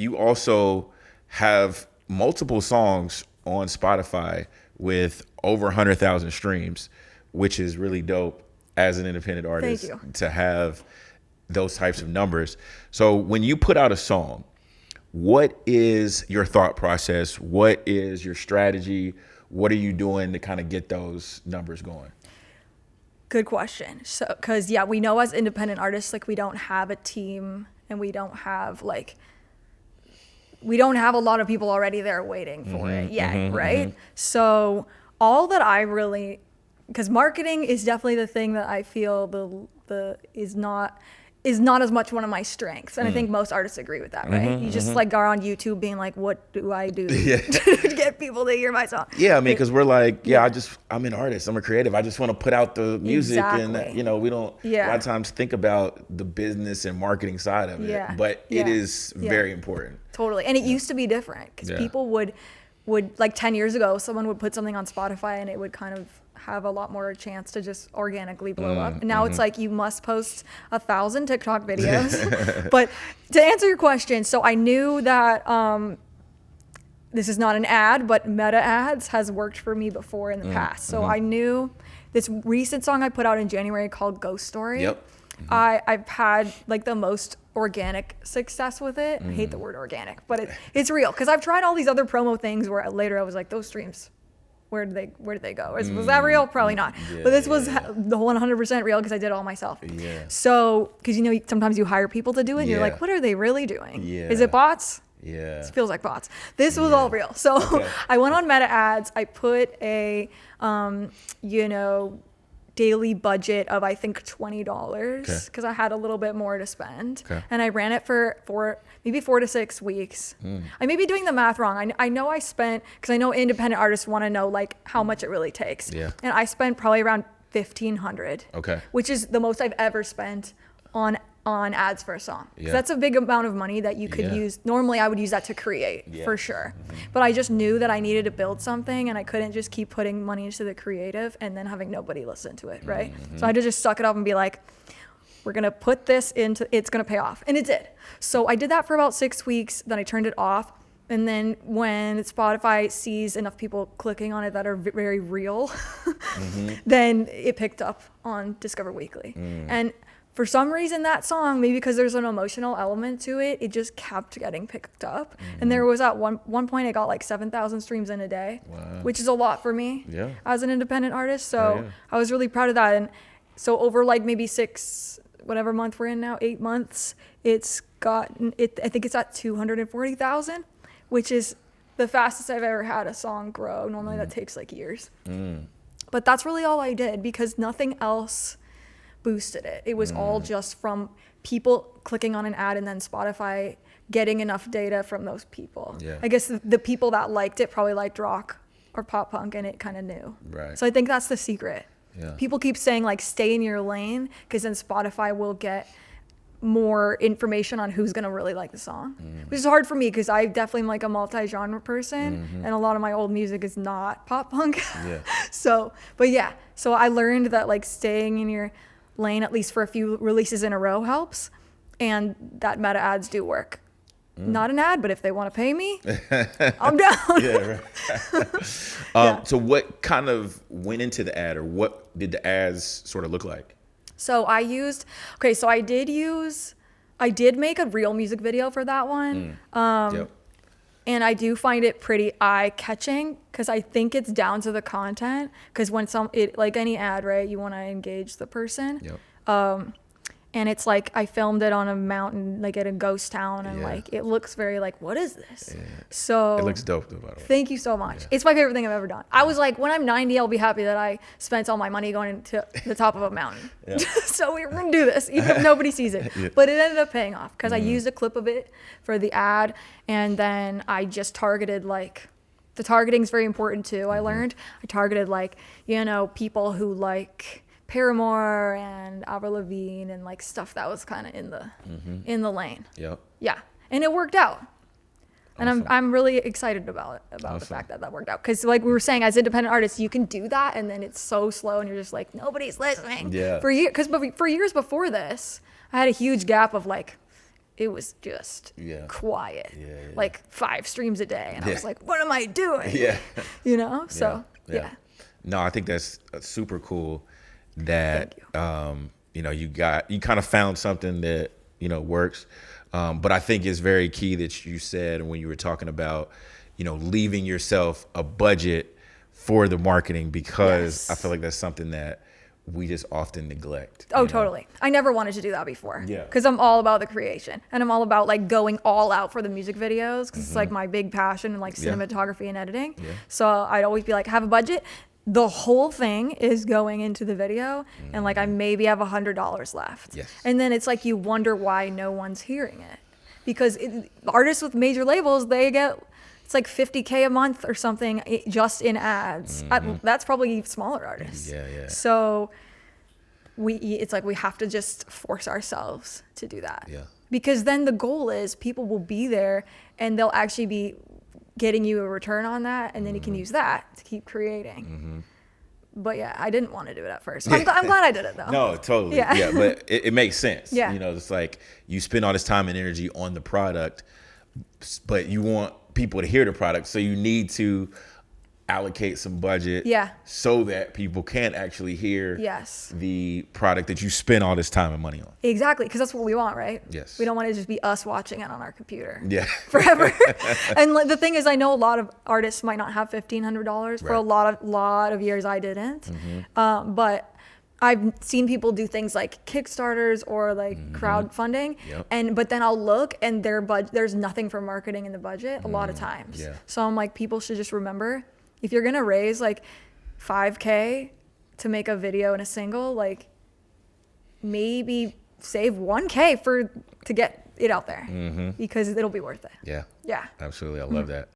you also have multiple songs on Spotify with over 100,000 streams, which is really dope as an independent artist to have those types of numbers. So when you put out a song, what is your thought process? What is your strategy? What are you doing to kind of get those numbers going? Good question. So, because yeah, we know as independent artists, like we don't have a team and we don't have a lot of people already there waiting for it yet, right? So all that I really, because marketing is definitely the thing that I feel is not as much one of my strengths. And I think most artists agree with that, right? You just like are on YouTube being like, what do I do to get people to hear my song? Yeah, I mean, because we're like, I'm an artist, I'm a creative. I just want to put out the music. And, you know, we don't a lot of times think about the business and marketing side of it. But it is very important. Totally. And it used to be different because people would like 10 years ago, someone would put something on Spotify and it would kind of have a lot more chance to just organically blow up. And now it's like you must post 1,000 TikTok videos. But to answer your question, so I knew that this is not an ad, but meta ads has worked for me before in the past. So I knew this recent song I put out in January called Ghost Story. I've had like the most organic success with it. I hate the word organic, but it's real because I've tried all these other promo things where later I was like, those streams, where did they go? Was that real? Probably not. But this was the 100% real because I did it all myself. So, because you know, sometimes you hire people to do it and you're like, what are they really doing? Is it bots? It feels like bots. This was all real. So I went on meta ads. I put a, daily budget of I think $20 because I had a little bit more to spend, and I ran it for maybe 4 to 6 weeks. I may be doing the math wrong. I know I spent, because I know independent artists want to know like how much it really takes, and I spent probably around $1,500, which is the most I've ever spent on ads for a song. That's a big amount of money that you could use. Normally I would use that to create for sure. But I just knew that I needed to build something and I couldn't just keep putting money into the creative and then having nobody listen to it, right? So I had to just suck it up and be like, we're going to put this into, it's going to pay off. And it did. So I did that for about 6 weeks. Then I turned it off. And then when Spotify sees enough people clicking on it that are very real, then it picked up on Discover Weekly. And for some reason, that song, maybe because there's an emotional element to it, it just kept getting picked up. And there was at one point, I got like 7,000 streams in a day, which is a lot for me as an independent artist. So I was really proud of that. And so over like maybe 8 months, it's gotten, I think it's at 240,000, which is the fastest I've ever had a song grow. Normally that takes like years. But that's really all I did because nothing else boosted it. It was all just from people clicking on an ad and then Spotify getting enough data from those people. I guess the people that liked it probably liked rock or pop punk and it kind of knew. So I think that's the secret. People keep saying like stay in your lane because then Spotify will get more information on who's going to really like the song, which is hard for me because I definitely am like a multi-genre person and a lot of my old music is not pop punk. So I learned that like staying in your lane at least for a few releases in a row helps, and that meta ads do work. Not an ad, but if they want to pay me, I'm down. So what kind of went into the ad, or what did the ads sort of look like? So I did make a real music video for that one. And I do find it pretty eye-catching because I think it's down to the content. Because when like any ad, right, you want to engage the person. And it's like I filmed it on a mountain, like at a ghost town, and like it looks very like, what is this? So it looks dope though, by the way. Thank you so much. It's my favorite thing I've ever done. I was like, when I'm 90, I'll be happy that I spent all my money going to the top of a mountain. So we're gonna do this, even if nobody sees it. But it ended up paying off because I used a clip of it for the ad, and then I just targeted like. The targeting is very important too. I learned I targeted like people who like Paramore and Avril Lavigne and like stuff that was kind of in the lane. And it worked out. And I'm really excited about the fact that worked out, because like we were saying, as independent artists, you can do that and then it's so slow and you're just like, nobody's listening. For years before this, I had a huge gap of like it was just quiet, Yeah. like 5 streams a day. And I was like, what am I doing? Yeah. You know? So, yeah. No, I think that's super cool that, you know, you kind of found something that, you know, works. But I think it's very key that you said when you were talking about, you know, leaving yourself a budget for the marketing, because I feel like that's something that we just often neglect. Oh, totally. I never wanted to do that before. Yeah. Because I'm all about the creation, and I'm all about like going all out for the music videos, because it's like my big passion, and like cinematography and editing. Yeah. So I'd always be like, have a budget. The whole thing is going into the video, and like I maybe have $100 left. Yes. And then it's like you wonder why no one's hearing it, because artists with major labels, they get, it's like $50K a month or something just in ads. That's probably smaller artists. Yeah. So it's like we have to just force ourselves to do that. Yeah. Because then the goal is people will be there and they'll actually be getting you a return on that, and then you can use that to keep creating. But yeah, I didn't want to do it at first. I'm glad I did it though. No, totally. Yeah, but it makes sense. Yeah. You know, it's like you spend all this time and energy on the product, but you want people to hear the product, so you need to allocate some budget so that people can actually hear the product that you spend all this time and money on. Exactly, because that's what we want, right? Yes. We don't want it to just be us watching it on our computer forever. And the thing is, I know a lot of artists might not have $1,500. For a lot of years I didn't. But I've seen people do things like Kickstarters or like crowdfunding, but then I'll look and there's nothing for marketing in the budget a lot of times. So I'm like, people should just remember, if you're gonna raise like $5K to make a video and a single, like maybe save $1K to get it out there, because it'll be worth it. Yeah, absolutely. I love that.